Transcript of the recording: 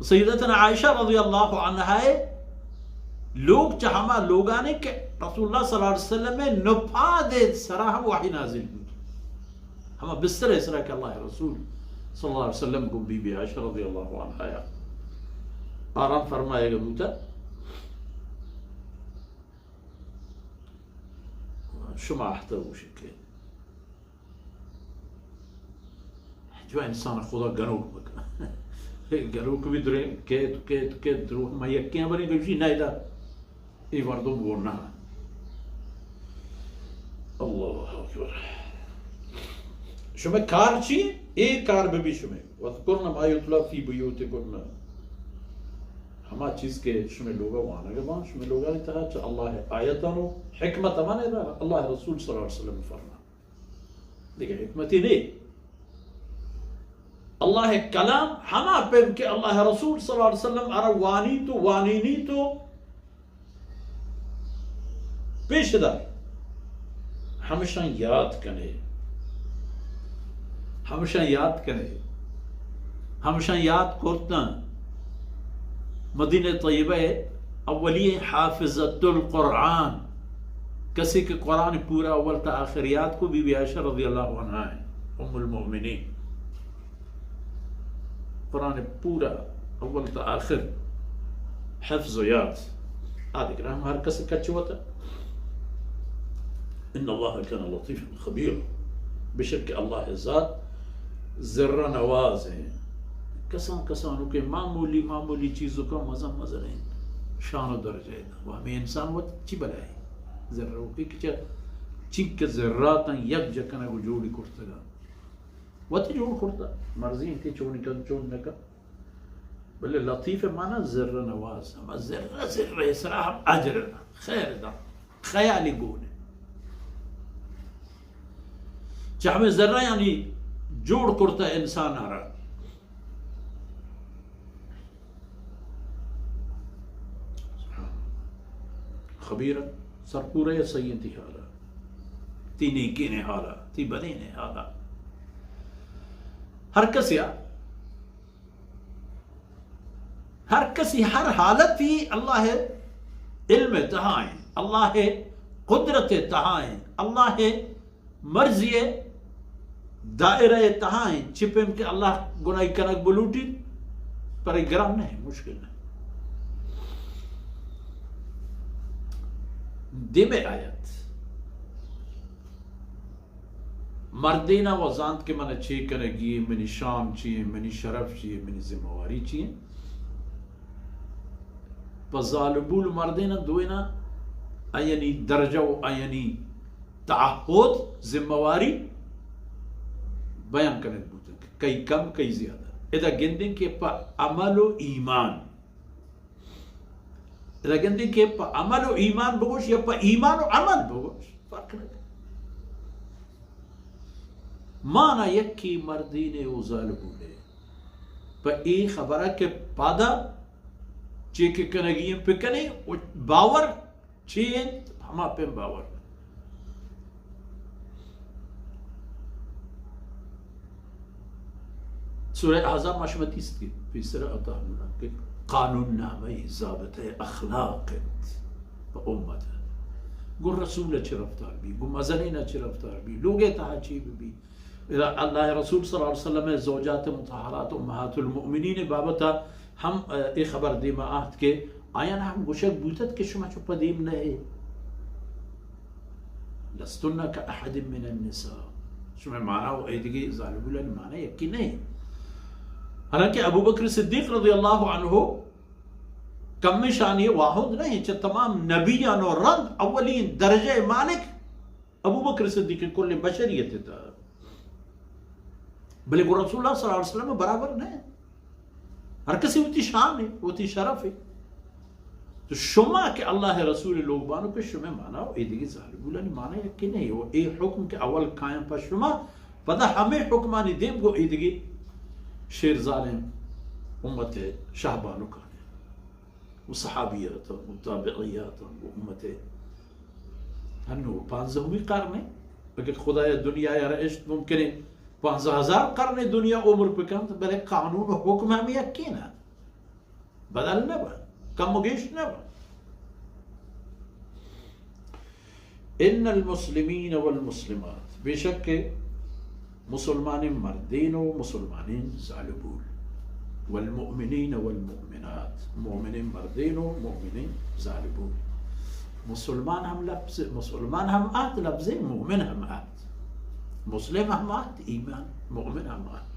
सैयदतना आयशा रज़ियल्लाहु अन्हा लोग चाहमा लोगाने के रसूलुल्लाह सल्लल्लाहु अलैहि वसल्लम में नफादे सराह वही नाजिल हुई। हम बिस्तर इसरा के अल्लाह रसूल सल्लल्लाहु अलैहि वसल्लम को बीबी आयशा रज़ियल्लाहु अन्हा आराम फरमाएगा बूता शुमा अहतरू शिकले जो इंसान खुदा गनोक बका गनोक भी दुरे के द्रोह मैं यक्कियां बनी गई नाइला ये मर्दों बोलना अल्लाह अकबर शुमे कार ची एक कार भी शुमे वज़कुरना मा युतला फी बुयूतिकुन्ना हमा चीज के शुमे लोगा वाना के बां शुमे लोगा ने तहा अल्लाह आयतनो हिकमत माने अल्लाह रसूल सल्लल्लाहु अलैहि वसल्लम फरमा देखिए हिकमत ही नहीं अल्लाह कलाम हमा पे के अल्लाह रसूल सल्लल्लाहु अलैहि वसल्लम अरा वानी नी तो पेशदार हमेशा याद करे हमेशा याद करता मदीने तय्यबा अव्वली हाफिज़तुल कुरान कसी के कुरान पूरा अव्वल ता आखिर याद को बीबी आयशा रज़ियल्लाहु अन्हा है उम्मुल मोमिनीन कुरान पूरा अव्वल ता आखिर हिफ्ज़ व याद आदि ग्राम हर कसी कच्ची होता इन्नल्लाह कान लतीफ़न खबीर बेशक अल्लाह ज़ात ज़र्रा नवाज़ है कसानों के मामूली मामूली चीज़ों का मज़ा नहीं शान दर्जा है वह हमें इंसान वो अच्छी बला है ज़र्रों की चिक के ज़र्रात यक जकना वो जोड़ी करता वह तो जोड़ करता मर्जी इनकी छोड़ने का बोले लतीफ़ माना ज़र्रा नवाज़ हम ज़र्रा इसरा हम अजर खैर दा ख्याली गुण चाहे हमें ज़र्रा यानी जोड़ करता इंसान आ रहा खबीर सरपूरे सय्यती हाला ती नेकी ने हाला ती बदी ने हाला हर कसी हर हालत ही अल्लाह इल्म तहाएं अल्लाह कुदरत तहाएं अल्लाह मर्जी दायरे तहाएं छिपम के अल्लाह गुनाह कनक बुलूटी पर ग्राम नहीं मुश्किल नहीं दिमे आयत मर्दीना वजांत के मन अच्छे करेगी मनी शाम चाहिए मनी शरफ चाहिए मनी जिम्मेवारी चाहिए पजालबुल मर्दीना दोना आयनी दर्जा आयनी ताहुद जिम्मेवारी बयान करने बुते कई कम कई ज्यादा इधर गिनदिन के पर अमल व ईमान लगंदी के अमल व ईमान बगोश या पर ईमान व अमल बगोश फर्क नहीं माना यक्की मर्दी ने उजाल बोले पर ए खबर के पादा चेक कनेगी पे कने बावर चेन हम पे बावर सूरह अहज़ाब मशमती की फिसरा अता के कानून नामे ज़ाबत अखलाक उम्मत गो रसूल अच्छे रफ्तार भी गो मज़नीन अच्छे रफ्तार भी लोग ताचीब भी अल्लाह रसूल सल्लल्लाहु अलैहि वसल्लम ज़ौजात मुतहरात उम्महातुल मुमिनीन बाबता हम एक खबर दी माहत के आयन हम गुशक बूतत के शुमा चुप दीम नहीं लस्तुन्ना का अहद मिन अन्निसा शुमा माना वो ऐदगी ज़ालिबुल माना यकीन नहीं हालांकि अबू बकर सिद्दीक रज़ियल्लाहु अन्हु कम में शान वाहुद नहीं च तमाम नबियान और रंग अव्वलीन दर्जे मालिक अबू बकर सिद्दीक कुल बशरियत था भले को रसूलुल्लाह सल्लल्लाहु अलैहि वसल्लम बराबर नहीं हर किसी होती शान है होती शरफ है तो शुमा के अल्लाह रसूल लोग बानो पे शुमे माना इधगी ज़ालिबुल माना कि नहीं वो एक हुक्म के अव्वल कायम पर शुमा पता हमें हुक्मानी देम को इधगी शेर जालिम उम्मत शाहबानो का वो सहाबियत वो ताबियत वो उम्मत हन्नो 500वीं कर्न अगर खुदा दुनिया या इश्क मुमकिन 50,000 कर्न दुनिया उम्र पे कम तो बड़े कानून हुक्म हमें यकीन है بدل نبا كم جيش نبا. إن المسلمين والمسلمات بشك مسلمان مردين ومسلمانين زالبول، والمؤمنين والمؤمنات مؤمنين مردين ومؤمنين زالبول. مسلمان هم لبز، مسلمان هم آت لبزه، مؤمن هم آت، مسلم هم آت إيمان، مؤمن هم آت.